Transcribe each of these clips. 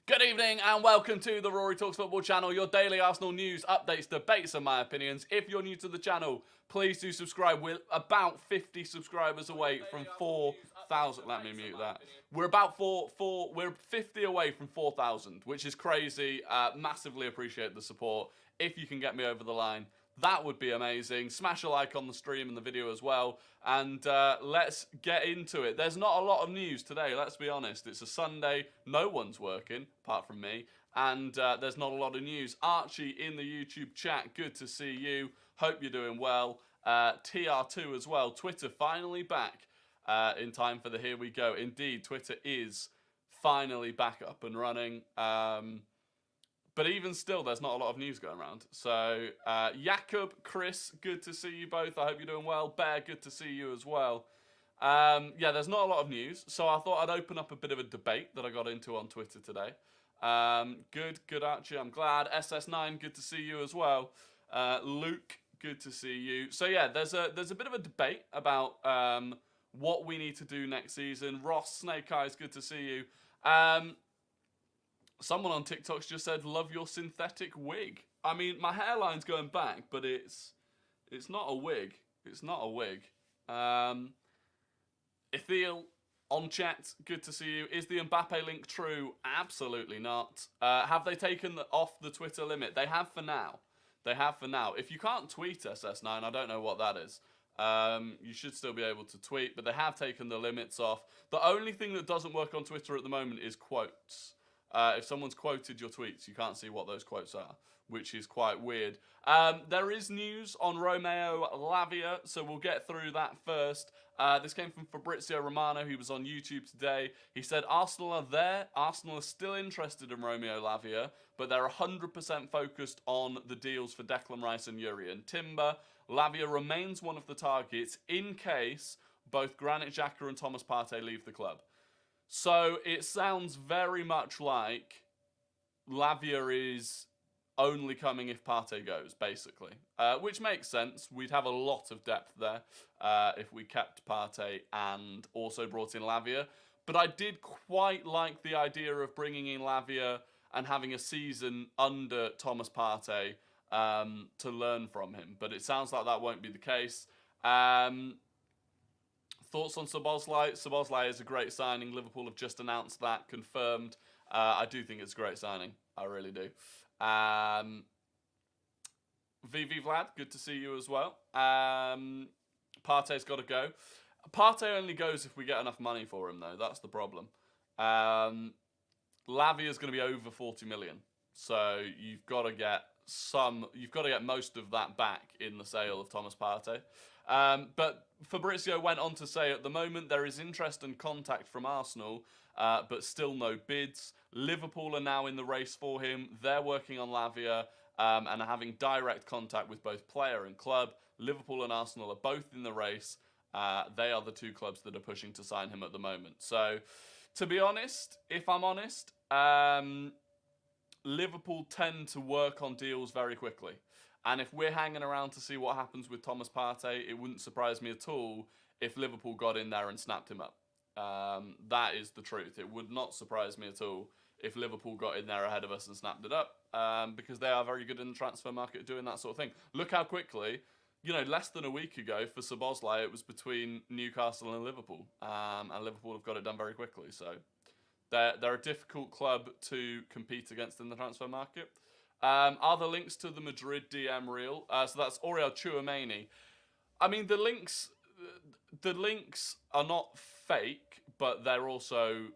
Good evening and welcome to the Rory Talks Football channel, your daily Arsenal news, updates, debates and my opinions. If you're new to the channel, please do subscribe. We're about 50 subscribers away from 4,000. Let me mute that. We're about we're 50 away from 4,000, which is crazy. Massively appreciate the support. If you can get me over the line, that would be amazing. Smash a like on the stream and the video as well. And let's get into it. There's not a lot of news today, let's be honest. It's a Sunday. No one's working, apart from me. And there's not a lot of news. Archie in the YouTube chat, good to see you. Hope you're doing well. TR2 as well. Twitter finally back in time for the Here We Go. Indeed, Twitter is finally back up and running. But even still, there's not a lot of news going around. So, Jakob, Chris, good to see you both. I hope you're doing well. Bear, good to see you as well. Yeah, there's not a lot of news. So I thought I'd open up a bit of a debate that I got into on Twitter today. Good, Archie. I'm glad. SS9, good to see you as well. Luke, good to see you. So yeah, there's a bit of a debate about what we need to do next season. Ross, Snake Eyes, good to see you. Someone on TikTok's just said, love your synthetic wig. I mean, my hairline's going back, but it's not a wig. It's not a wig. Ethiel on chat, good to see you. Is the Mbappe link true? Absolutely not. Have they taken off the Twitter limit? They have for now. They have for now. If you can't tweet SS9, I don't know what that is. You should still be able to tweet, but they have taken the limits off. The only thing that doesn't work on Twitter at the moment is quotes. If someone's quoted your tweets, you can't see what those quotes are, which is quite weird. There is news on Romeo Lavia, so we'll get through that first. This came from Fabrizio Romano, who was on YouTube today. He said, Arsenal are there. Arsenal are still interested in Romeo Lavia, but they're 100% focused on the deals for Declan Rice and Yuri and Timber. Lavia remains one of the targets in case both Granit Xhaka and Thomas Partey leave the club. So it sounds very much like Lavia is only coming if Partey goes, basically. Which makes sense. We'd have a lot of depth there if we kept Partey and also brought in Lavia. But I did quite like the idea of bringing in Lavia and having a season under Thomas Partey to learn from him. But it sounds like that won't be the case. Thoughts on Szoboszlai? Szoboszlai is a great signing. Liverpool have just announced that, confirmed. I do think it's a great signing. I really do. VV Vlad, good to see you as well. Partey's got to go. Partey only goes if we get enough money for him, though. That's the problem. Lavia's going to be over 40 million. So you've got to get most of that back in the sale of Thomas Partey. But Fabrizio went on to say, at the moment there is interest and contact from Arsenal, but still no bids. Liverpool are now in the race for him. They're working on Lavia and are having direct contact with both player and club. Liverpool and Arsenal are both in the race. They are the two clubs that are pushing to sign him at the moment. So, to be honest, if I'm honest, Liverpool tend to work on deals very quickly. And if we're hanging around to see what happens with Thomas Partey, it wouldn't surprise me at all if Liverpool got in there and snapped him up. That is the truth. It would not surprise me at all if Liverpool got in there ahead of us and snapped it up, because they are very good in the transfer market doing that sort of thing. Look how quickly, less than a week ago for Szoboszlai, it was between Newcastle and Liverpool. And Liverpool have got it done very quickly. So they're a difficult club to compete against in the transfer market. Are the links to the Madrid DM real? So that's Oriel Chouameni. I mean, the links are not fake, but they're also,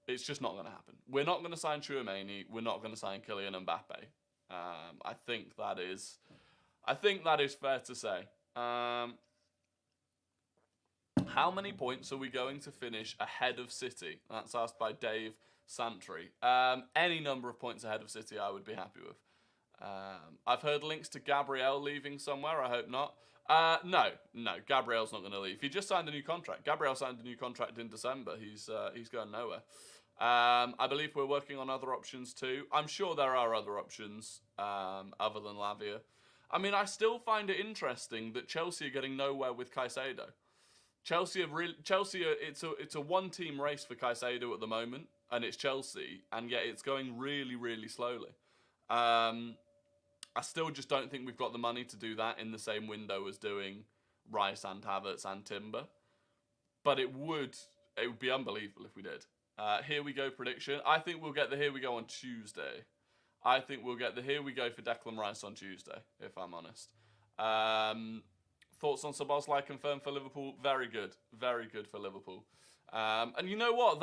it's just not going to happen. We're not going to sign Chouameni. We're not going to sign Kylian Mbappe. I think that is fair to say. How many points are we going to finish ahead of City? That's asked by Dave Santry. Any number of points ahead of City I would be happy with. I've heard links to Gabriel leaving somewhere. I hope not. No, Gabriel's not going to leave. He just signed a new contract. Gabriel signed a new contract in December. He's going nowhere. I believe we're working on other options too. I'm sure there are other options other than Lavia. I mean, I still find it interesting that Chelsea are getting nowhere with Caicedo. Chelsea, it's a one-team race for Caicedo at the moment. and it's Chelsea, and yet it's going really, really slowly. I still just don't think we've got the money to do that in the same window as doing Rice and Havertz and Timber. But it would be unbelievable if we did. Here we go prediction. I think we'll get the here we go on Tuesday. I think we'll get the here we go for Declan Rice on Tuesday, if I'm honest. Thoughts on Szoboszlai confirmed for Liverpool? Very good. Very good for Liverpool. And you know what?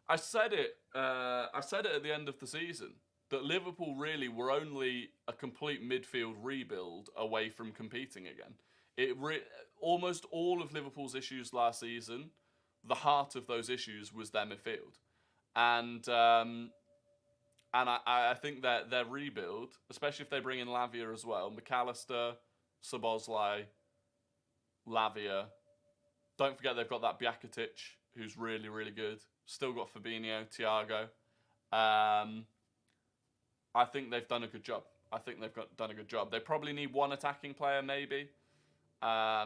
I said it at the end of the season, that Liverpool really were only a complete midfield rebuild away from competing again. Almost all of Liverpool's issues last season, the heart of those issues was their midfield. And I think that their rebuild, especially if they bring in Lavia as well, McAllister, Szoboszlai, Lavia. Don't forget they've got that Bjakatic, who's really, really good. Still got Fabinho, Thiago. I think they've done a good job. Done a good job. They probably need one attacking player, maybe. But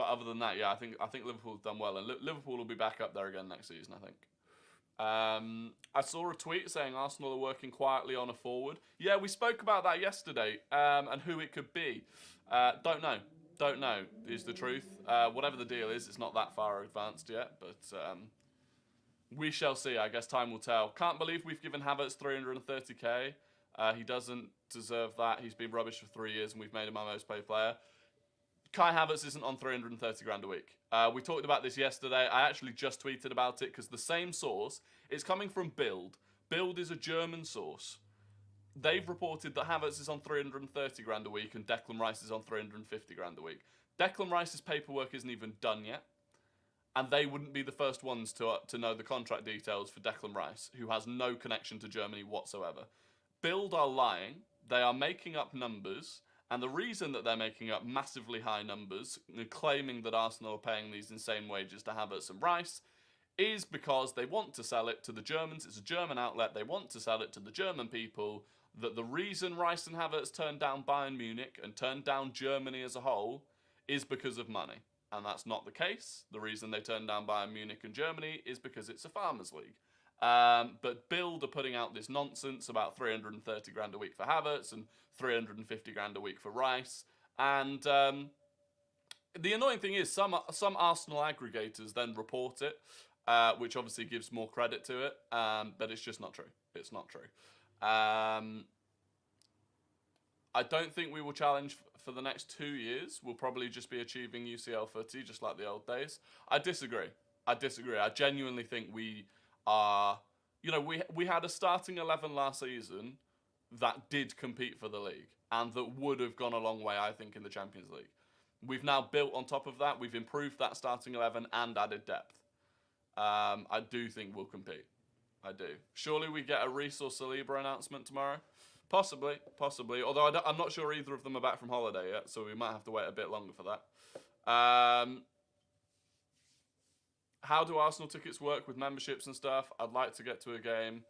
other than that, yeah, I think Liverpool have done well, and Liverpool will be back up there again next season, I think. I saw a tweet saying Arsenal are working quietly on a forward. Yeah, we spoke about that yesterday, and who it could be. Don't know is the truth. Whatever the deal is, it's not that far advanced yet, but we shall see. I guess time will tell. Can't believe we've given Havertz 330k. He doesn't deserve that. He's been rubbish for 3 years, and we've made him our most paid player. Kai Havertz isn't on 330 grand a week. We talked about this yesterday. I actually just tweeted about it because the same source is coming from Bild. Bild is a German source. They've reported that Havertz is on 330 grand a week and Declan Rice is on 350 grand a week. Declan Rice's paperwork isn't even done yet, and they wouldn't be the first ones to know the contract details for Declan Rice, who has no connection to Germany whatsoever. Bild are lying. They are making up numbers. And the reason that they're making up massively high numbers, claiming that Arsenal are paying these insane wages to Havertz and Rice, is because they want to sell it to the Germans. It's a German outlet. They want to sell it to the German people, that the reason Rice and Havertz turned down Bayern Munich and turned down Germany as a whole is because of money. And that's not the case. The reason they turned down Bayern Munich and Germany is because it's a farmers' league. But Bild are putting out this nonsense about 330 grand a week for Havertz and 350 grand a week for Rice. And the annoying thing is some Arsenal aggregators then report it, which obviously gives more credit to it, but it's just not true. It's not true. I don't think we will challenge for the next 2 years. We'll probably just be achieving UCL footy, just like the old days. I disagree. I genuinely think we are... we had a starting 11 last season that did compete for the league and that would have gone a long way, I think, in the Champions League. We've now built on top of that. We've improved that starting 11 and added depth. I do think we'll compete. I do. Surely we get a Reece or Saliba announcement tomorrow? Possibly. Although I'm not sure either of them are back from holiday yet, so we might have to wait a bit longer for that. How do Arsenal tickets work with memberships and stuff? I'd like to get to a game.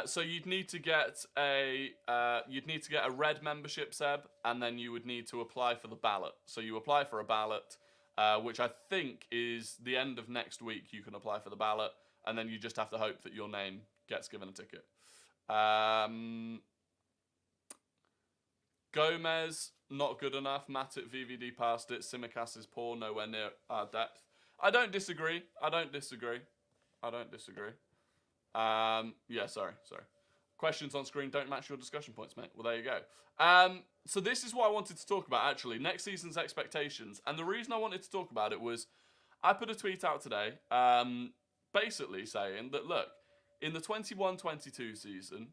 So you'd need to get a red membership, Seb, and then you would need to apply for the ballot. So you apply for a ballot, which I think is the end of next week. You can apply for the ballot, and then you just have to hope that your name gets given a ticket. Gomez, not good enough. Matic, VVD passed it. Tsimikas is poor, nowhere near our depth. I don't disagree. Yeah, sorry. Questions on screen don't match your discussion points, mate. Well, there you go. So this is what I wanted to talk about, actually. Next season's expectations. And the reason I wanted to talk about it was I put a tweet out today basically saying that, look, in the 21-22 season,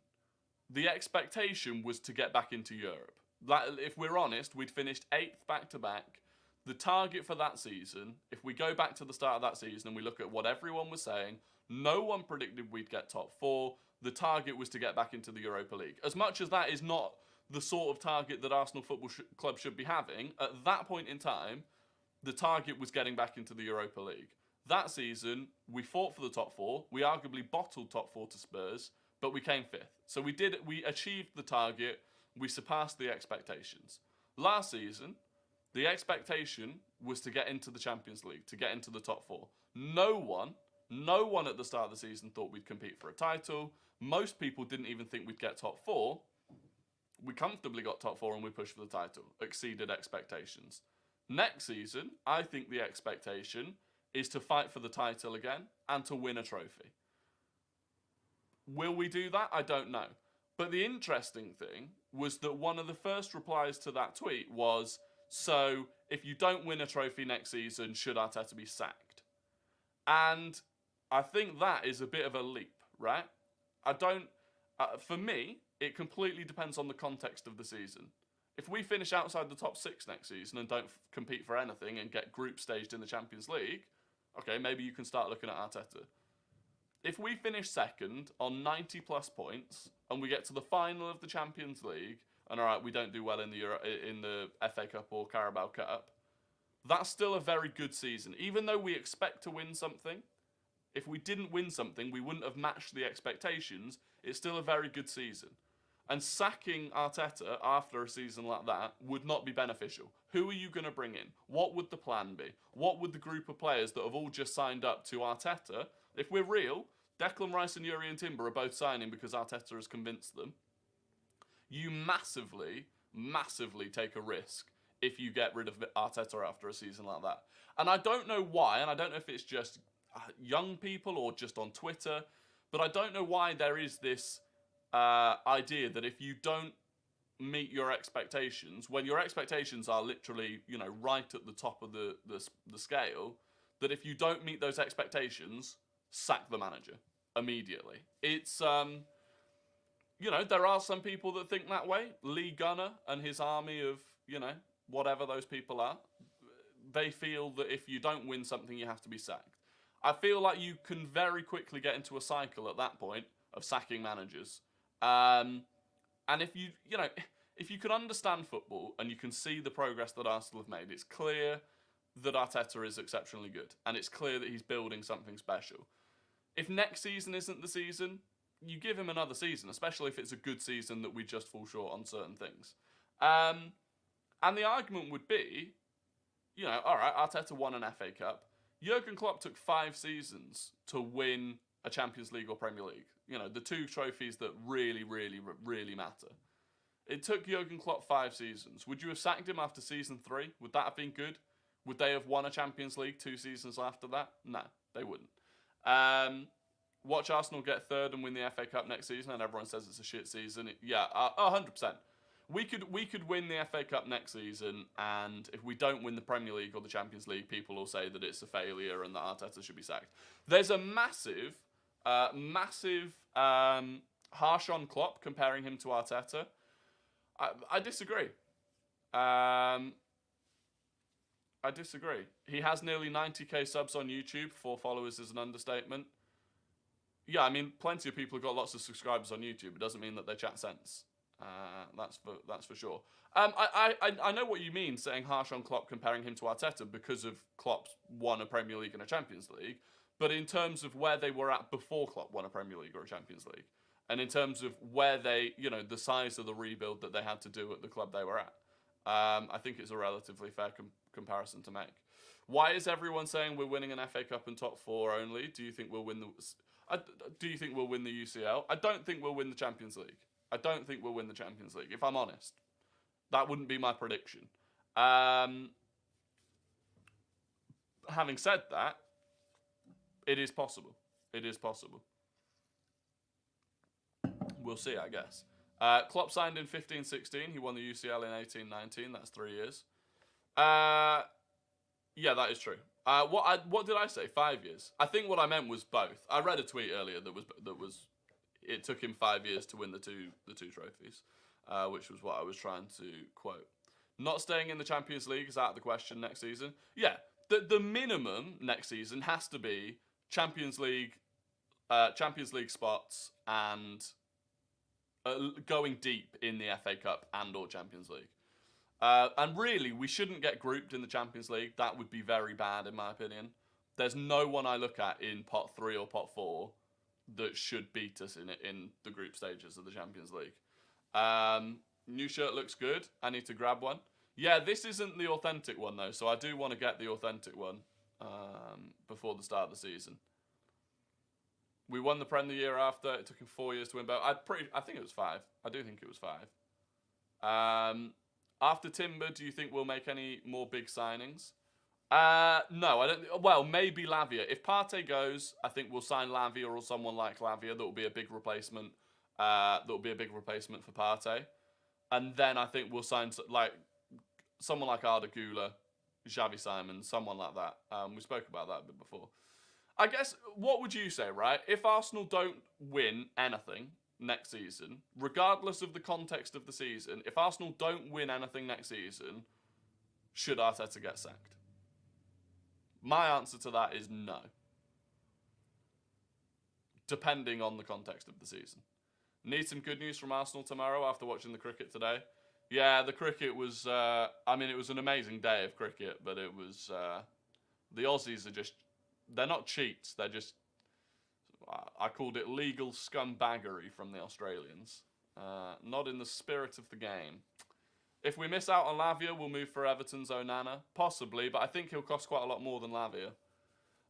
the expectation was to get back into Europe. If we're honest, we'd finished 8th back-to-back. The target for that season, if we go back to the start of that season and we look at what everyone was saying, no one predicted we'd get top 4. The target was to get back into the Europa League. As much as that is not the sort of target that Arsenal Football Club should be having, at that point in time, the target was getting back into the Europa League. That season, we fought for the top 4. We arguably bottled top 4 to Spurs, but we came 5th. So we achieved the target. We surpassed the expectations. Last season, the expectation was to get into the Champions League, to get into the top 4. No one No one at the start of the season thought we'd compete for a title. Most people didn't even think we'd get top 4. We comfortably got top 4 and we pushed for the title. Exceeded expectations. Next season, I think the expectation is to fight for the title again and to win a trophy. Will we do that? I don't know. But the interesting thing was that one of the first replies to that tweet was, so if you don't win a trophy next season, should Arteta be sacked? And I think that is a bit of a leap, right? For me, it completely depends on the context of the season. If we finish outside the top 6 next season and don't compete for anything and get group staged in the Champions League, okay, maybe you can start looking at Arteta. If we finish second on 90 plus points and we get to the final of the Champions League, and all right, we don't do well in the FA Cup or Carabao Cup, that's still a very good season. Even though we expect to win something, if we didn't win something, we wouldn't have matched the expectations. It's still a very good season. And sacking Arteta after a season like that would not be beneficial. Who are you going to bring in? What would the plan be? What would the group of players that have all just signed up to Arteta, if we're real, Declan Rice and Yuri and Timber are both signing because Arteta has convinced them. You massively, massively take a risk if you get rid of Arteta after a season like that. And I don't know why, and I don't know if it's just young people or just on Twitter, but I don't know why there is this idea that if you don't meet your expectations, when your expectations are literally, right at the top of the scale, that if you don't meet those expectations, sack the manager immediately. It's, there are some people that think that way. Lee Gunner and his army of, whatever those people are, they feel that if you don't win something, you have to be sacked. I feel like you can very quickly get into a cycle at that point of sacking managers. And if if you can understand football and you can see the progress that Arsenal have made, it's clear that Arteta is exceptionally good. And it's clear that he's building something special. If next season isn't the season, you give him another season, especially if it's a good season that we just fall short on certain things. And the argument would be, all right, Arteta won an FA Cup. Jurgen Klopp took 5 seasons to win a Champions League or Premier League. The 2 trophies that really, really, really matter. It took Jurgen Klopp 5 seasons. Would you have sacked him after season 3? Would that have been good? Would they have won a Champions League 2 seasons after that? No, they wouldn't. Watch Arsenal get 3rd and win the FA Cup next season, and everyone says it's a shit season. 100%. We could win the FA Cup next season, and if we don't win the Premier League or the Champions League, people will say that it's a failure and that Arteta should be sacked. There's a massive harsh on Klopp comparing him to Arteta. I disagree. I disagree. He has nearly 90k subs on YouTube. 4 followers is an understatement. Yeah, I mean, plenty of people have got lots of subscribers on YouTube. It doesn't mean that they chat sense. That's for sure. I know what you mean saying harsh on Klopp comparing him to Arteta because of Klopp's won a Premier League and a Champions League. But in terms of where they were at before Klopp won a Premier League or a Champions League, and in terms of where they, the size of the rebuild that they had to do at the club they were at, I think it's a relatively fair comparison to make. Why is everyone saying we're winning an FA Cup and top 4 only? Do you think we'll win the UCL? I don't think we'll win the Champions League. I don't think we'll win the Champions League, if I'm honest. That wouldn't be my prediction. Having said that, it is possible. It is possible. We'll see, I guess. Klopp signed in 15-16. He won the UCL in 18-19. That's 3 years. Yeah, that is true. What did I say? 5 years. I think what I meant was both. I read a tweet earlier that was it took him 5 years to win the two trophies, which was what I was trying to quote. Not staying in the Champions League is out of the question next season. Yeah, the minimum next season has to be Champions League spots and going deep in the FA Cup and or Champions League. And really, we shouldn't get grouped in the Champions League. That would be very bad, in my opinion. There's no one I look at in pot 3 or pot 4 that should beat us in the group stages of the Champions League. New shirt looks good. I need to grab one. Yeah, this isn't the authentic one, though, so I do want to get the authentic one before the start of the season. We won the Prem the year after. It took him 4 years to win. But I think it was 5. I do think it was 5. After Timber, do you think we'll make any more big signings? No, I don't. Well, maybe Lavia. If Partey goes, I think we'll sign Lavia or someone like Lavia. That will be a big replacement. That will be a big replacement for Partey. And then I think we'll sign like someone like Arda Güler, Xavi Simons, someone like that. We spoke about that a bit before. I guess, what would you say, right? If Arsenal don't win anything next season, regardless of the context of the season, if Arsenal don't win anything next season, should Arteta get sacked? My answer to that is no. Depending on the context of the season. Need some good news from Arsenal tomorrow after watching the cricket today. Yeah, the cricket was, it was an amazing day of cricket, but it was, the Aussies are just, they're not cheats, they're just, I called it legal scumbaggery from the Australians. Not in the spirit of the game. If we miss out on Lavia, we'll move for Everton's Onana. Possibly, but I think he'll cost quite a lot more than Lavia.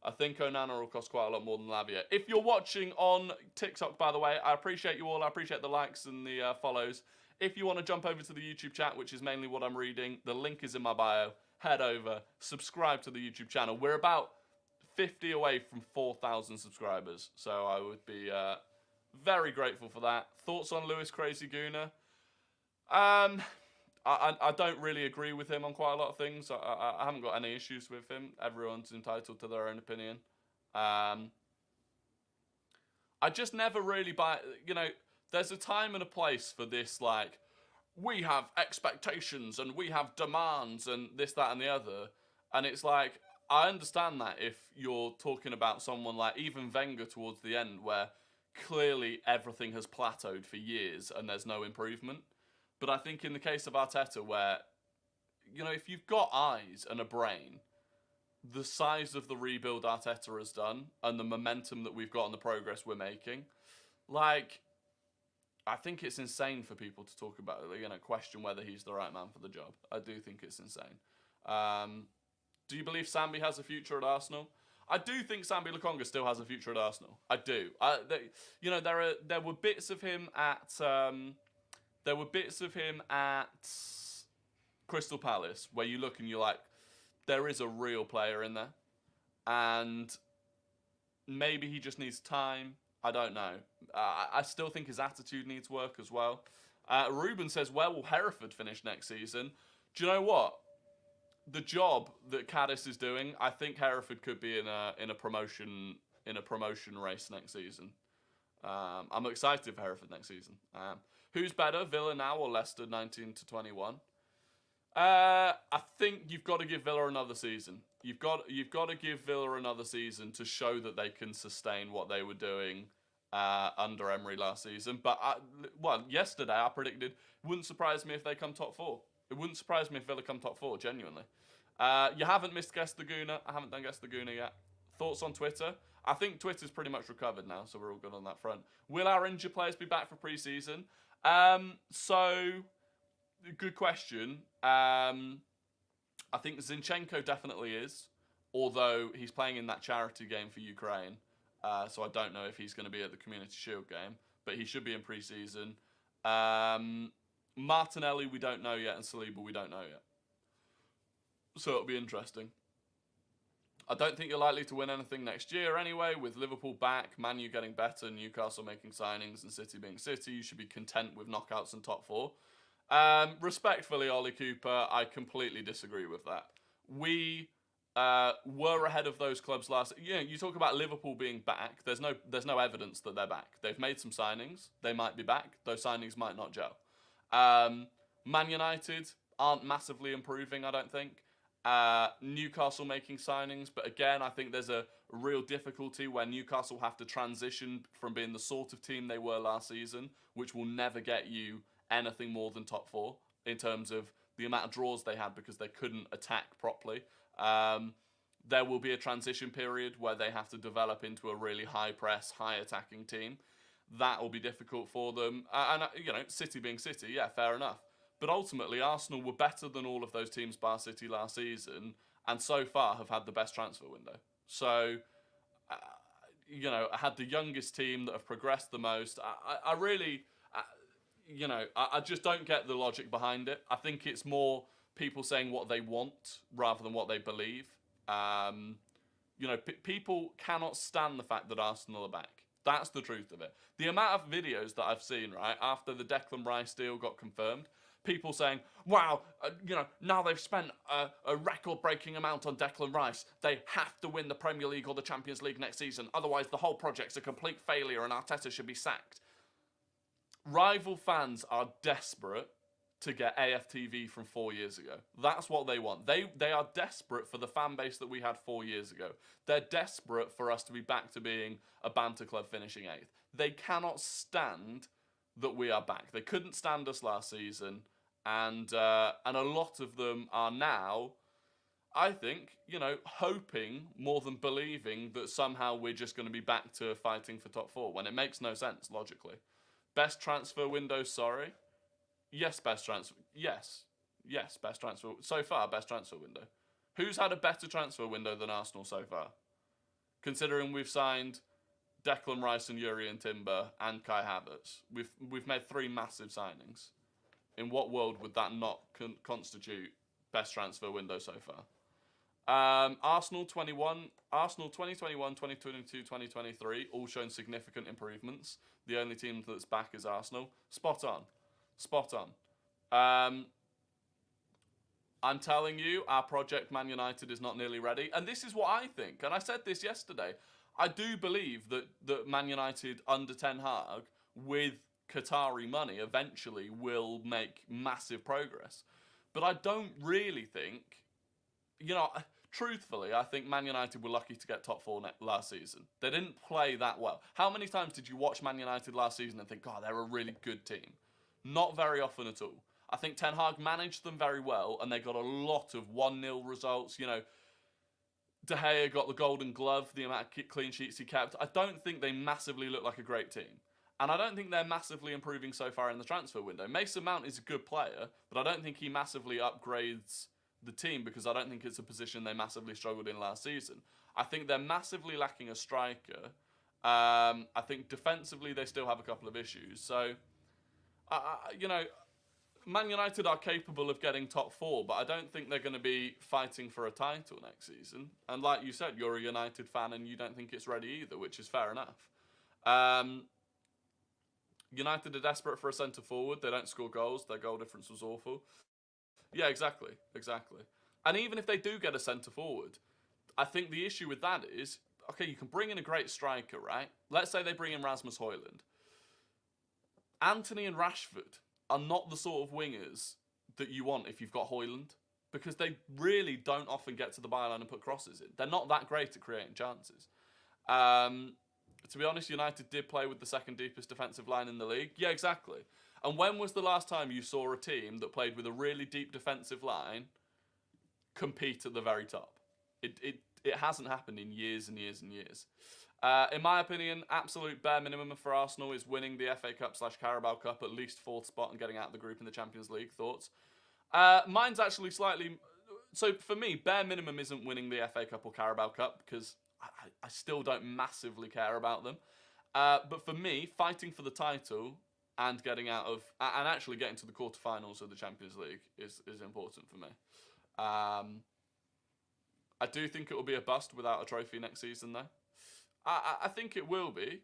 I think Onana will cost quite a lot more than Lavia. If you're watching on TikTok, by the way, I appreciate you all. I appreciate the likes and the follows. If you want to jump over to the YouTube chat, which is mainly what I'm reading, the link is in my bio. Head over, subscribe to the YouTube channel. We're about 50 away from 4,000 subscribers, so I would be very grateful for that. Thoughts on Lewis Crazy Gooner? I don't really agree with him on quite a lot of things. I haven't got any issues with him. Everyone's entitled to their own opinion. I just never really buy... there's a time and a place for this, like, we have expectations and we have demands and this, that, and the other. And it's like, I understand that if you're talking about someone like even Wenger towards the end, where clearly everything has plateaued for years and there's no improvement. But I think in the case of Arteta, where, if you've got eyes and a brain, the size of the rebuild Arteta has done and the momentum that we've got and the progress we're making, like, I think it's insane for people to talk about it, question whether he's the right man for the job. I do think it's insane. Do you believe Sambi has a future at Arsenal? I do think Sambi Lokonga still has a future at Arsenal. I do. There were bits of him at... There were bits of him at Crystal Palace where you look and you're like, there is a real player in there. And maybe he just needs time. I don't know. I still think his attitude needs work as well. Ruben says, where will Hereford finish next season? Do you know what? The job that Cadiz is doing, I think Hereford could be in a promotion race next season. I'm excited for Hereford next season. Who's better, Villa now or Leicester 19 to 21? I think you've got to give Villa another season. You've got to give Villa another season to show that they can sustain what they were doing under Emery last season. But yesterday I predicted it wouldn't surprise me if they come top 4. It wouldn't surprise me if Villa come top 4. Genuinely. You haven't missed Guess the Gooner. I haven't done Guess the Gooner yet. Thoughts on Twitter? I think Twitter's pretty much recovered now, so we're all good on that front. Will our injured players be back for pre-season? So, good question. I think Zinchenko definitely is, although he's playing in that charity game for Ukraine. So I don't know if he's going to be at the Community Shield game, but he should be in pre-season. Martinelli, we don't know yet, and Saliba, we don't know yet. So it'll be interesting. I don't think you're likely to win anything next year anyway. With Liverpool back, Man U getting better, Newcastle making signings, and City being City, you should be content with knockouts and top 4. Respectfully, Ollie Cooper, I completely disagree with that. We were ahead of those clubs last... you talk about Liverpool being back. There's no evidence that they're back. They've made some signings. They might be back. Those signings might not gel. Man United aren't massively improving, I don't think. Newcastle making signings, but again, I think there's a real difficulty where Newcastle have to transition from being the sort of team they were last season, which will never get you anything more than top 4 in terms of the amount of draws they had because they couldn't attack properly. There will be a transition period where they have to develop into a really high press, high attacking team. That will be difficult for them. City being City, yeah, fair enough. But ultimately, Arsenal were better than all of those teams bar City last season, and so far have had the best transfer window. So, you know, had the youngest team that have progressed the most. I really, you know, I just don't get the logic behind it. I think it's more people saying what they want rather than what they believe. You know, people cannot stand the fact that Arsenal are back. That's the truth of it. The amount of videos that I've seen, right, after the Declan Rice deal got confirmed, people saying, wow, you know, now they've spent a record-breaking amount on Declan Rice. They have to win the Premier League or the Champions League next season. Otherwise, the whole project's a complete failure and Arteta should be sacked. Rival fans are desperate to get AFTV from 4 years ago. That's what they want. They are desperate for the fan base that we had 4 years ago. They're desperate for us to be back to being a banter club finishing 8th. They cannot stand that we are back. They couldn't stand us last season, and a lot of them are now, I think, you know, hoping more than believing that somehow we're just going to be back to fighting for top 4, when it makes no sense, logically. Best transfer window, sorry. Yes, best transfer. Yes, best transfer. So far, best transfer window. Who's had a better transfer window than Arsenal so far? Considering we've signed Declan Rice and Yuri and Timber and Kai Havertz. We've made 3 massive signings. In what world would that not constitute best transfer window so far? Arsenal 2021, 2022, 2023, all shown significant improvements. The only team that's back is Arsenal. Spot on. I'm telling you, our project Man United is not nearly ready. And this is what I think. And I said this yesterday. I do believe that Man United under Ten Hag, with Qatari money, eventually will make massive progress. But I don't really think, you know, truthfully, I think Man United were lucky to get top 4 last season. They didn't play that well. How many times did you watch Man United last season and think, God, they're a really good team? Not very often at all. I think Ten Hag managed them very well, and they got a lot of 1-0 results. You know, De Gea got the Golden Glove, the amount of clean sheets he kept. I don't think they massively look like a great team. And I don't think they're massively improving so far in the transfer window. Mason Mount is a good player, but I don't think he massively upgrades the team, because I don't think it's a position they massively struggled in last season. I think they're massively lacking a striker. I think defensively they still have a couple of issues. So, you know, Man United are capable of getting top 4, but I don't think they're going to be fighting for a title next season. And like you said, you're a United fan and you don't think it's ready either, which is fair enough. United are desperate for a centre forward. They don't score goals. Their goal difference was awful. Yeah, exactly. And even if they do get a centre forward, I think the issue with that is, okay, you can bring in a great striker, right? Let's say they bring in Rasmus Højlund. Anthony and Rashford are not the sort of wingers that you want if you've got Højlund, because they really don't often get to the byline and put crosses in. They're not that great at creating chances. To be honest, United did play with the second deepest defensive line in the league. Yeah, exactly. And when was the last time you saw a team that played with a really deep defensive line compete at the very top? It hasn't happened in years and years and years. In my opinion, absolute bare minimum for Arsenal is winning the FA Cup/Carabao Cup, at least 4th spot, and getting out of the group in the Champions League. Thoughts? Mine's actually slightly... So for me, bare minimum isn't winning the FA Cup or Carabao Cup, because I still don't massively care about them. But for me, fighting for the title and getting out of... and actually getting to the quarterfinals of the Champions League is important for me. I do think it will be a bust without a trophy next season, though. I think it will be.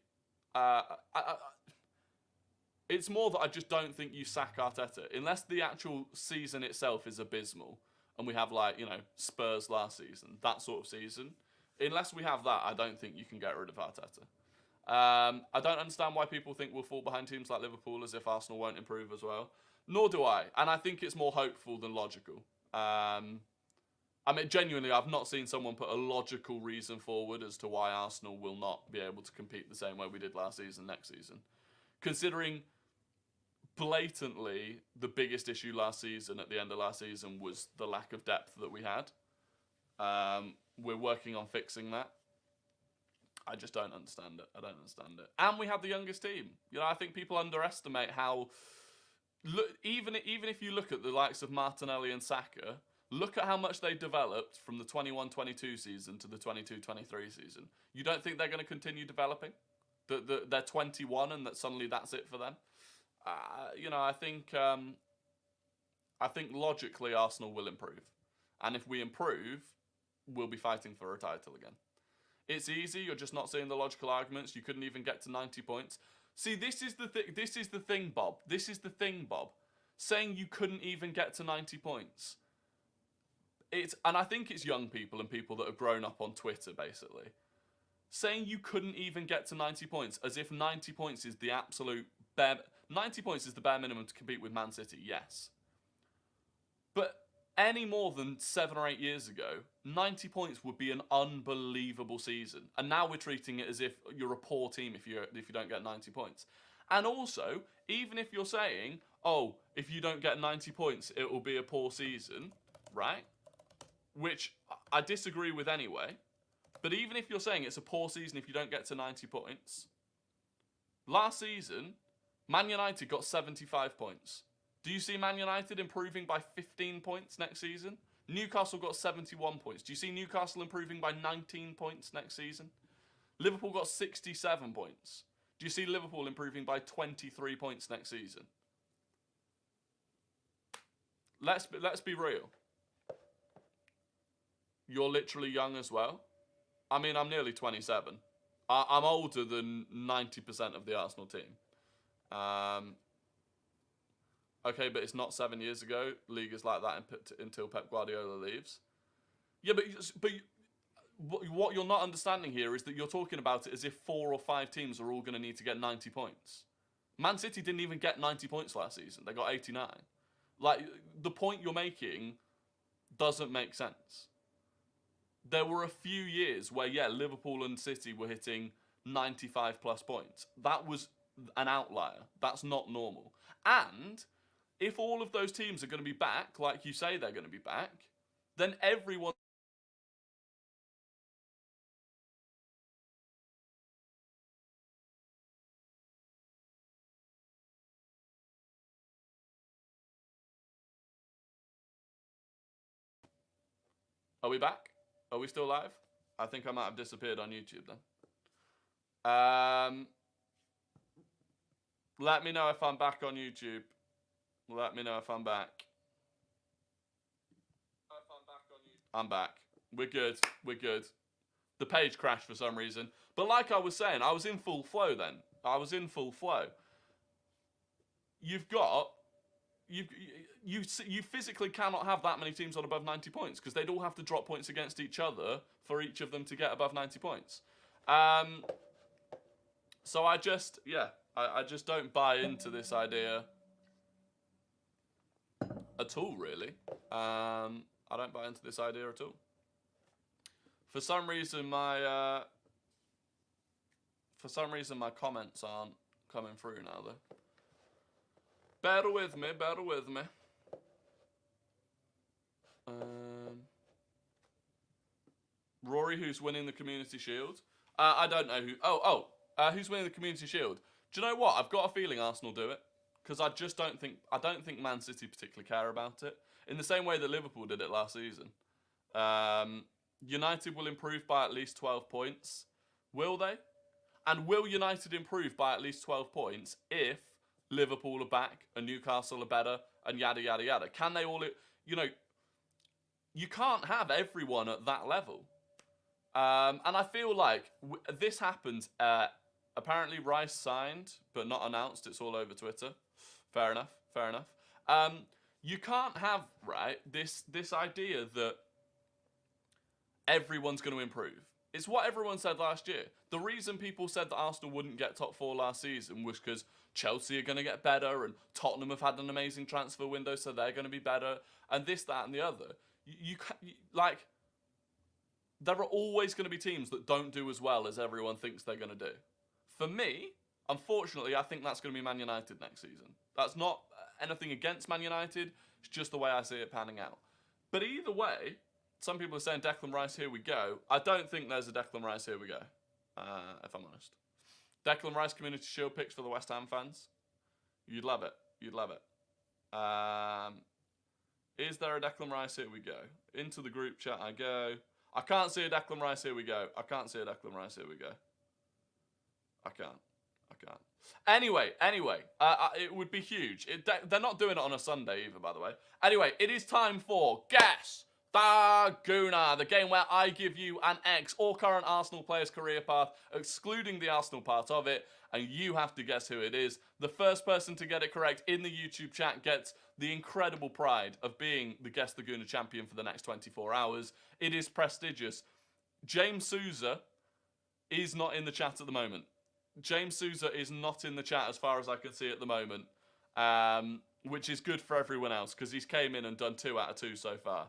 It's more that I just don't think you sack Arteta. Unless the actual season itself is abysmal, and we have, like, you know, Spurs last season, that sort of season. Unless we have that, I don't think you can get rid of Arteta. I don't understand why people think we'll fall behind teams like Liverpool, as if Arsenal won't improve as well. Nor do I. And I think it's more hopeful than logical. I mean, genuinely, I've not seen someone put a logical reason forward as to why Arsenal will not be able to compete the same way we did last season next season. Considering blatantly the biggest issue last season, at the end of last season, was the lack of depth that we had. We're working on fixing that. I just don't understand it. I don't understand it. And we have the youngest team. You know, I think people underestimate how... even if you look at the likes of Martinelli and Saka... Look at how much they developed from the 21-22 season to the 22-23 season. You don't think they're going to continue developing? That they're 21 and that suddenly that's it for them? I think logically Arsenal will improve. And if we improve, we'll be fighting for a title again. It's easy. You're just not seeing the logical arguments. You couldn't even get to 90 points. See, this is the thing, Bob. This is the thing, Bob. Saying you couldn't even get to 90 points. And I think it's young people and people that have grown up on Twitter, basically. Saying you couldn't even get to 90 points, as if 90 points is the absolute bare... 90 points is the bare minimum to compete with Man City, yes. But any more than 7 or 8 years ago, 90 points would be an unbelievable season. And now we're treating it as if you're a poor team if you don't get 90 points. And also, even if you're saying, oh, if you don't get 90 points, it will be a poor season, right? Which I disagree with anyway. But even if you're saying it's a poor season if you don't get to 90 points, last season, Man United got 75 points. Do you see Man United improving by 15 points next season? Newcastle got 71 points. Do you see Newcastle improving by 19 points next season? Liverpool got 67 points. Do you see Liverpool improving by 23 points next season? Let's be real. You're literally young as well. I mean, I'm nearly 27. I'm older than 90% of the Arsenal team. Okay, but it's not 7 years ago. League is like that until Pep Guardiola leaves. Yeah, but what you're not understanding here is that you're talking about it as if 4 or 5 teams are all going to need to get 90 points. Man City didn't even get 90 points last season. They got 89. Like, the point you're making doesn't make sense. There were a few years where, yeah, Liverpool and City were hitting 95 plus points. That was an outlier. That's not normal. And if all of those teams are going to be back, like you say they're going to be back, then everyone... Are we back? Are we still live? I think I might have disappeared on YouTube then. Let me know if I'm back on YouTube. Let me know if I'm back. I'm back. We're good. We're good. The page crashed for some reason. But like I was saying, I was in full flow then. I was in full flow. You've got... You physically cannot have that many teams on above 90 points because they'd all have to drop points against each other for each of them to get above 90 points. So I just don't buy into this idea at all, really. I don't buy into this idea at all. For some reason, my comments aren't coming through now, though. Bear with me, bear with me. Rory, who's winning the Community Shield? I don't know who. Who's winning the Community Shield? Do you know what? I've got a feeling Arsenal do it because I don't think Man City particularly care about it in the same way that Liverpool did it last season. United will improve by at least 12 points. Will they? And will United improve by at least 12 points if Liverpool are back and Newcastle are better and yada, yada, yada? Can they all... you can't have everyone at that level. And I feel like this happened... apparently Rice signed, but not announced. It's all over Twitter. Fair enough, fair enough. You can't have, right, this idea that everyone's going to improve. It's what everyone said last year. The reason people said that Arsenal wouldn't get top 4 last season was because Chelsea are going to get better and Tottenham have had an amazing transfer window, so they're going to be better, and this, that, and the other. There are always going to be teams that don't do as well as everyone thinks they're going to do. For me, unfortunately, I think that's going to be Man United next season. That's not anything against Man United. It's just the way I see it panning out. But either way, some people are saying Declan Rice, here we go. I don't think there's a Declan Rice, here we go, if I'm honest. Declan Rice Community Shield picks for the West Ham fans. You'd love it. You'd love it. Is there a Declan Rice? Here we go. Into the group chat I go. I can't see a Declan Rice. Here we go. I can't see a Declan Rice. Here we go. I can't. Anyway, it would be huge. They're not doing it on a Sunday either, by the way. Anyway, it is time for Guess the Gooner, the game where I give you an ex or current Arsenal player's career path, excluding the Arsenal part of it, and you have to guess who it is. The first person to get it correct in the YouTube chat gets the incredible pride of being the Guess the Gooner champion for the next 24 hours. It is prestigious. James Souza is not in the chat at the moment. James Souza is not in the chat as far as I can see at the moment, which is good for everyone else because he's came in and done 2 out of 2 so far.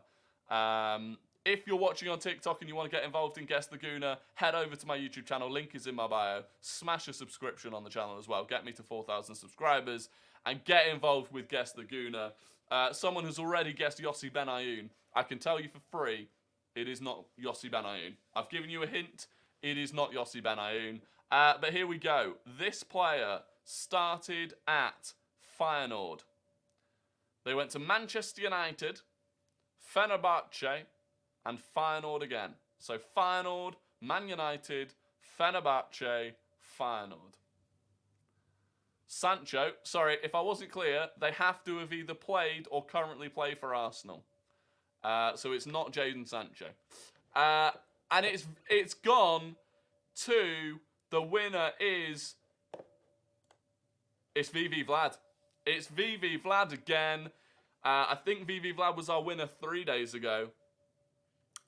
If you're watching on TikTok and you want to get involved in Guess the Gooner, head over to my YouTube channel. Link is in my bio. Smash a subscription on the channel as well. Get me to 4,000 subscribers and get involved with Guess the Gooner. Someone has already guessed Yossi Benayoun. I can tell you for free, it is not Yossi Benayoun. I've given you a hint. It is not Yossi Benayoun. But here we go. This player started at Feyenoord. They went to Manchester United, Fenerbahce, and Feyenoord again. So Feyenoord, Man United, Fenerbahce, Feyenoord. Sancho, sorry, if I wasn't clear, they have to have either played or currently play for Arsenal. So it's not Jadon Sancho. And it's gone to... The winner is... It's VV Vlad. It's VV Vlad again. I think VV Vlad was our winner 3 days ago.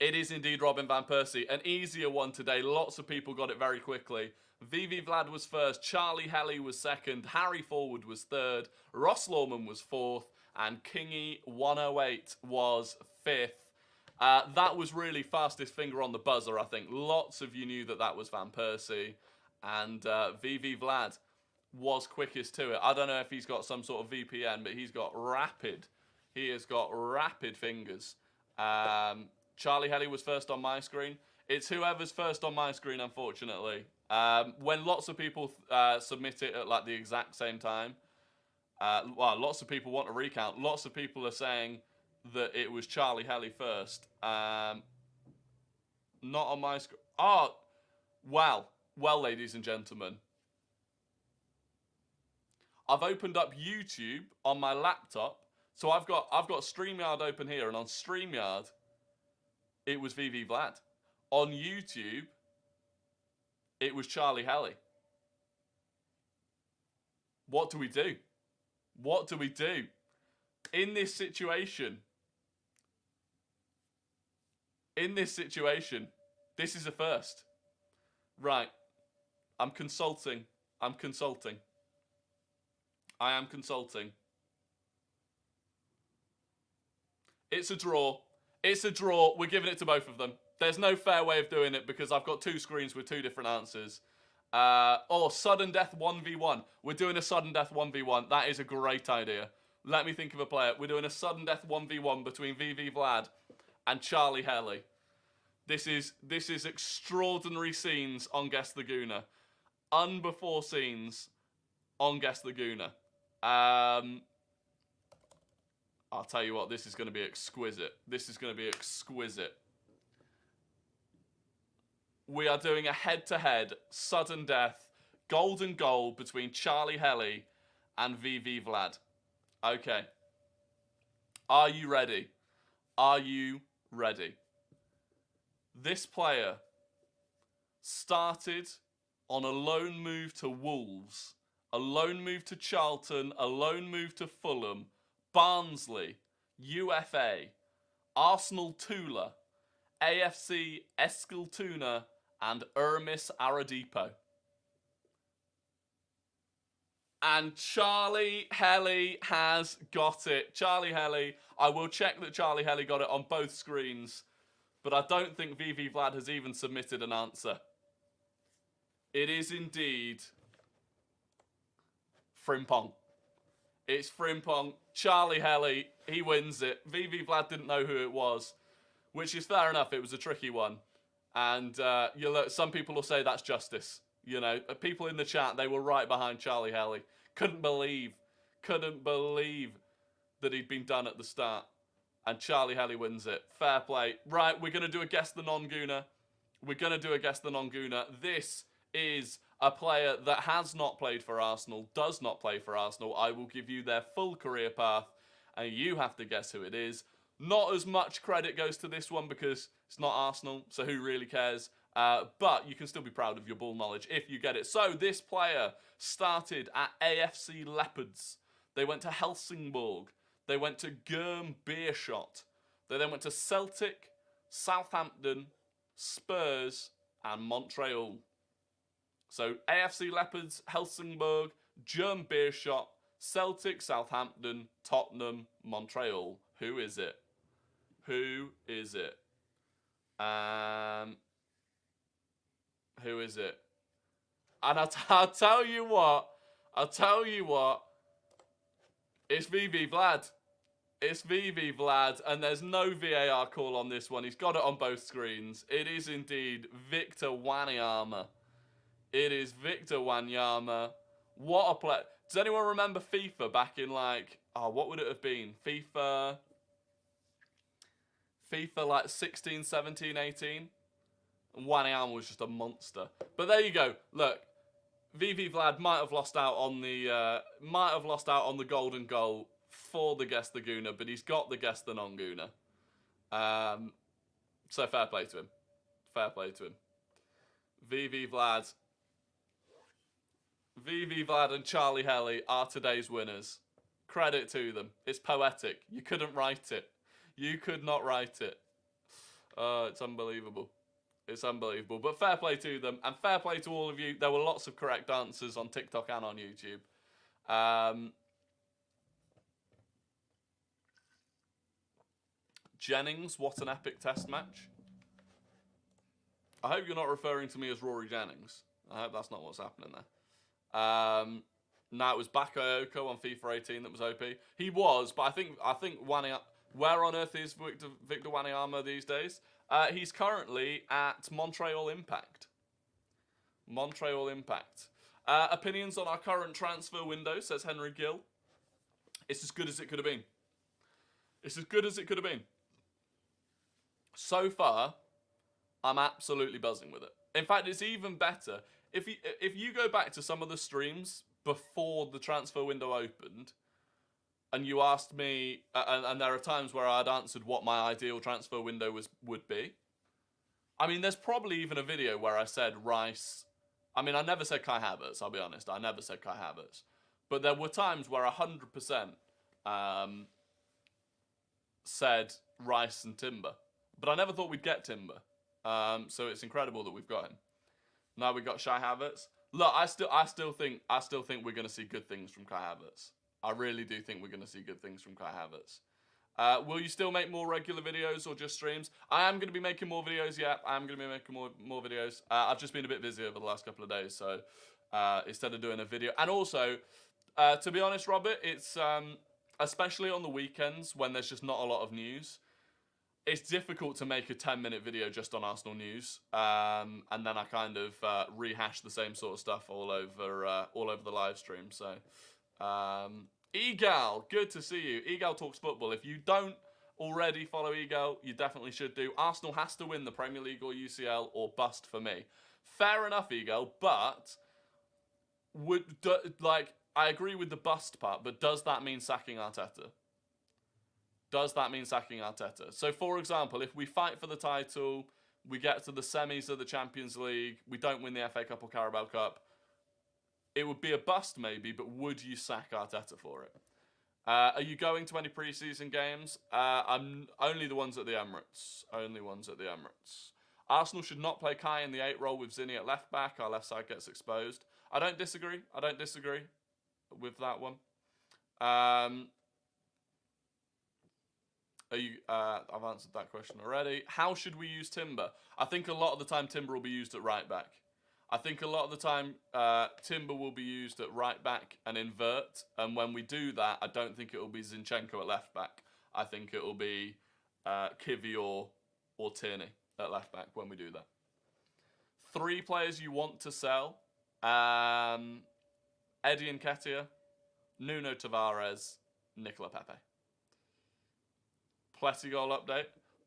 It is indeed Robin van Persie. An easier one today. Lots of people got it very quickly. VV Vlad was first. Charlie Helly was second. Harry Forward was third. Ross Lawman was fourth. And Kingy108 was fifth. That was really fastest finger on the buzzer, I think. Lots of you knew that was Van Persie. And VV Vlad was quickest to it. I don't know if he's got some sort of VPN, but he's got rapid. He has got rapid fingers. Charlie Helly was first on my screen. It's whoever's first on my screen, unfortunately. When lots of people submit it at like the exact same time, well, lots of people want a recount. Lots of people are saying that it was Charlie Helly first. Not on my screen. Oh, wow. Well, ladies and gentlemen, I've opened up YouTube on my laptop. So I've got StreamYard open here, and on StreamYard, it was VV Vlad. On YouTube, it was Charlie Helly. What do we do? What do we do? In this situation, this is a first. Right. I'm consulting. I am consulting. It's a draw. It's a draw. We're giving it to both of them. There's no fair way of doing it because I've got 2 screens with 2 different answers. Sudden death 1v1. We're doing a sudden death 1v1. That is a great idea. Let me think of a player. We're doing a sudden death 1v1 between VV Vlad and Charlie Helly. This is extraordinary scenes on Guess the Gooner. Unbefore scenes on Guess the Gooner. I'll tell you what, this is going to be exquisite. We are doing a head-to-head sudden death golden goal between Charlie Helly and VV Vlad. Okay. Are you ready? This player started on a loan move to Wolves, a loan move to Charlton, a loan move to Fulham, Barnsley, UFA, Arsenal Tula, AFC Eskiltuna, and Ermis Aradipo. And Charlie Helly has got it. Charlie Helly. I will check that Charlie Helly got it on both screens, but I don't think VV Vlad has even submitted an answer. It is indeed Frimpong. It's Frimpong. Charlie Helly, he wins it. VV Vlad didn't know who it was, which is fair enough. It was a tricky one. And some people will say that's justice. You know, people in the chat, they were right behind Charlie Helly. Couldn't believe that he'd been done at the start. and Charlie Helly wins it. Fair play. Right, we're going to do a Guess the Non-Gooner. This is a player that has not played for Arsenal, does not play for Arsenal. I will give you their full career path, and you have to guess who it is. Not as much credit goes to this one because it's not Arsenal, so who really cares? But you can still be proud of your ball knowledge if you get it. So this player started at AFC Leopards. They went to Helsingborg. They went to Beerschot. They then went to Celtic, Southampton, Spurs, and Montreal. So AFC Leopards, Helsingborg, Beerschot, Celtic, Southampton, Tottenham, Montreal. Who is it? Who is it? Who is it? And I'll tell you what. It's VV Vlad. It's VV Vlad, and there's no VAR call on this one. He's got it on both screens. It is indeed Victor Wanyama. It is Victor Wanyama. What a play. Does anyone remember FIFA back in what would it have been? FIFA like 16, 17, 18? And Wanyama was just a monster. But there you go. Look, VV Vlad might have lost out on the golden goal for the Guess the Gooner, but he's got the Guess the Non-Gooner. So fair play to him. VV Vlad and Charlie Helly are today's winners. Credit to them. It's poetic. You couldn't write it. You could not write it. It's unbelievable. But fair play to them, and fair play to all of you. There were lots of correct answers on TikTok and on YouTube. Jennings, what an epic test match. I hope you're not referring to me as Rory Jennings. I hope that's not what's happening there. No, it was Bakayoko on FIFA 18 that was OP. He was, but I think Wanyama. Where on earth is Victor Wanyama these days? He's currently at Montreal Impact. Opinions on our current transfer window, says Henry Gill. It's as good as it could have been. So far, I'm absolutely buzzing with it. In fact, it's even better. If you go back to some of the streams before the transfer window opened, and you asked me, and there are times where I'd answered what my ideal transfer window would be. I mean, there's probably even a video where I said Rice. I mean, I never said Kai Havertz, I'll be honest. I never said Kai Havertz. But there were times where 100% said Rice and Timber. But I never thought we'd get Timber. So it's incredible that we've got him. Now we got Kai Havertz. Look, I still think we're going to see good things from Kai Havertz. I really do think we're going to see good things from Kai Havertz. Will you still make more regular videos or just streams? I am going to be making more videos, yeah. I am going to be making more videos. I've just been a bit busy over the last couple of days, so instead of doing a video. And also, to be honest, Robert, it's especially on the weekends when there's just not a lot of news, it's difficult to make a 10-minute video just on Arsenal news, and then I kind of rehash the same sort of stuff all over the live stream. So, Egal, good to see you. Egal Talks Football. If you don't already follow Egal, you definitely should do. Arsenal has to win the Premier League or UCL or bust for me. Fair enough, Egal, but I agree with the bust part, but does that mean sacking Arteta? So, for example, if we fight for the title, we get to the semis of the Champions League, we don't win the FA Cup or Carabao Cup, it would be a bust maybe, but would you sack Arteta for it? Are you going to any pre-season games? I'm only the ones at the Emirates. Arsenal should not play Kai in the 8 role with Zinni at left back. Our left side gets exposed. I don't disagree with that one. I've answered that question already. How should we use Timber? I think a lot of the time Timber will be used at right back. I think a lot of the time Timber will be used at right back and invert. And when we do that, I don't think it will be Zinchenko at left back. I think it will be Kivior or Tierney at left back when we do that. 3 players you want to sell. Eddie Nketiah, Nuno Tavares, Nicola Pepe. Plettigol update.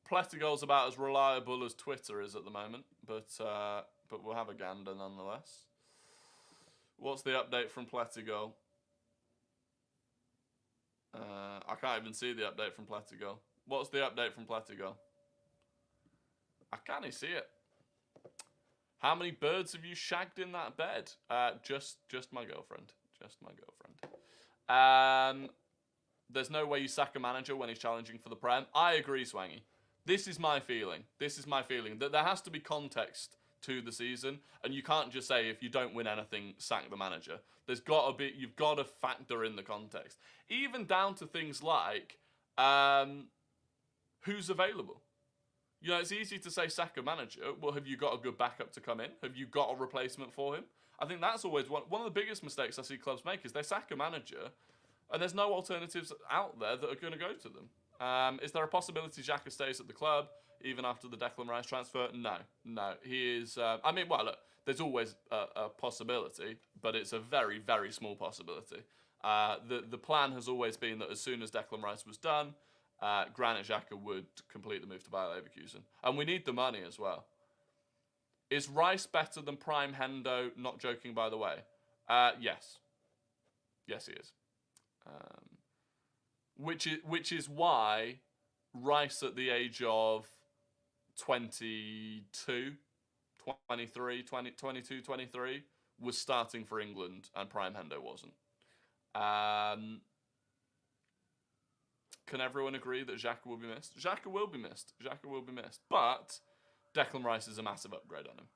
Plettigol's about as reliable as Twitter is at the moment, but we'll have a gander nonetheless. What's the update from Plettigol? I can't even see the update from Plettigol. What's the update from Plettigol? I can't even see it. How many birds have you shagged in that bed? Just my girlfriend. Just my girlfriend. There's no way you sack a manager when he's challenging for the Prem. I agree, Swangy. This is my feeling. That there has to be context to the season, and you can't just say if you don't win anything, sack the manager. There's got to be. You've got to factor in the context, even down to things like who's available. You know, it's easy to say sack a manager. Well, have you got a good backup to come in? Have you got a replacement for him? I think that's always one of the biggest mistakes I see clubs make is they sack a manager and there's no alternatives out there that are going to go to them. Is there a possibility Xhaka stays at the club even after the Declan Rice transfer? No. He is... I mean, well, look, there's always a possibility, but it's a very, very small possibility. The plan has always been that as soon as Declan Rice was done, Granit Xhaka would complete the move to Bayer Leverkusen. And we need the money as well. Is Rice better than Prime Hendo? Not joking, by the way. Yes. Yes, he is. Which is why Rice at the age of 22, 23 was starting for England and Prime Hendo wasn't. Can everyone agree that Xhaka will be missed? Xhaka will be missed. But Declan Rice is a massive upgrade on him.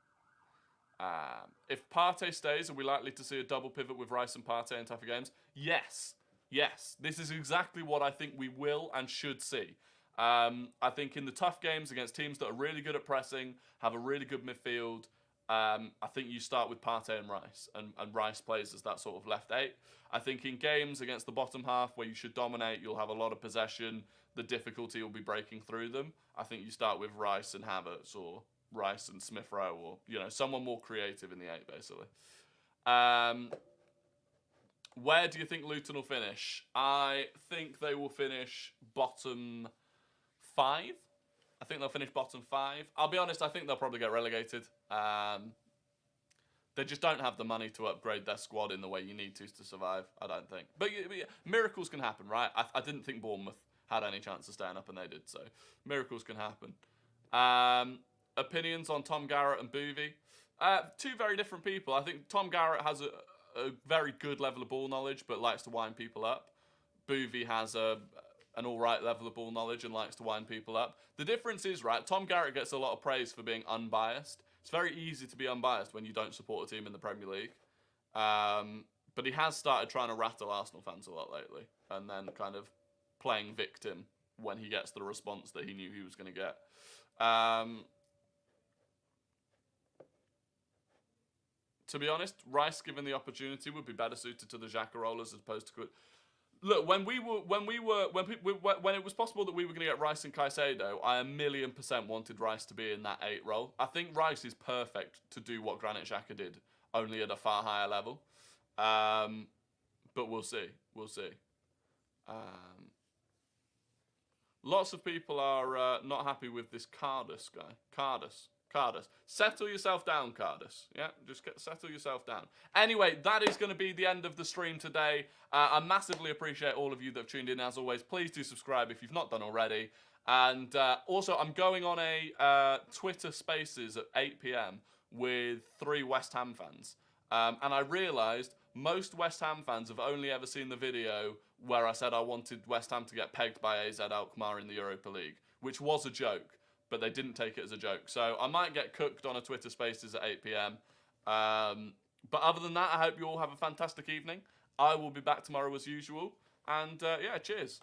If Partey stays, are we likely to see a double pivot with Rice and Partey in tougher games? Yes. This is exactly what I think we will and should see. I think in the tough games against teams that are really good at pressing, have a really good midfield, I think you start with Partey and Rice, and Rice plays as that sort of left eight. I think in games against the bottom half where you should dominate, you'll have a lot of possession, the difficulty will be breaking through them. I think you start with Rice and Havertz, or Rice and Smith Rowe, or someone more creative in the eight, basically. Where do you think Luton will finish? I think they will finish bottom 5. I think they'll finish bottom 5. I'll be honest, I think they'll probably get relegated. They just don't have the money to upgrade their squad in the way you need to survive, I don't think. But yeah, miracles can happen, right? I didn't think Bournemouth had any chance of staying up, and they did, so miracles can happen. Opinions on Tom Garrett and Boovy? Two very different people. I think Tom Garrett has a very good level of ball knowledge, but likes to wind people up. Boovy has an all-right level of ball knowledge and likes to wind people up. The difference is, right, Tom Garrett gets a lot of praise for being unbiased. It's very easy to be unbiased when you don't support a team in the Premier League. But he has started trying to rattle Arsenal fans a lot lately, and then kind of playing victim when he gets the response that he knew he was going to get. To be honest, Rice, given the opportunity, would be better suited to the Xhaka role as opposed to... Look, when it was possible that we were going to get Rice and Caicedo, I 1,000,000% wanted Rice to be in that 8 role. I think Rice is perfect to do what Granit Xhaka did, only at a far higher level. But we'll see. Lots of people are not happy with this Cardus guy. Cardus. Settle yourself down, Cardus. Yeah, just settle yourself down. Anyway, that is going to be the end of the stream today. I massively appreciate all of you that have tuned in. As always, please do subscribe if you've not done already. And also, I'm going on a Twitter Spaces at 8 p.m. with 3 West Ham fans. And I realised most West Ham fans have only ever seen the video where I said I wanted West Ham to get pegged by AZ Alkmaar in the Europa League, which was a joke. But they didn't take it as a joke. So I might get cooked on a Twitter Spaces at 8 p.m. But other than that, I hope you all have a fantastic evening. I will be back tomorrow as usual. And yeah, cheers.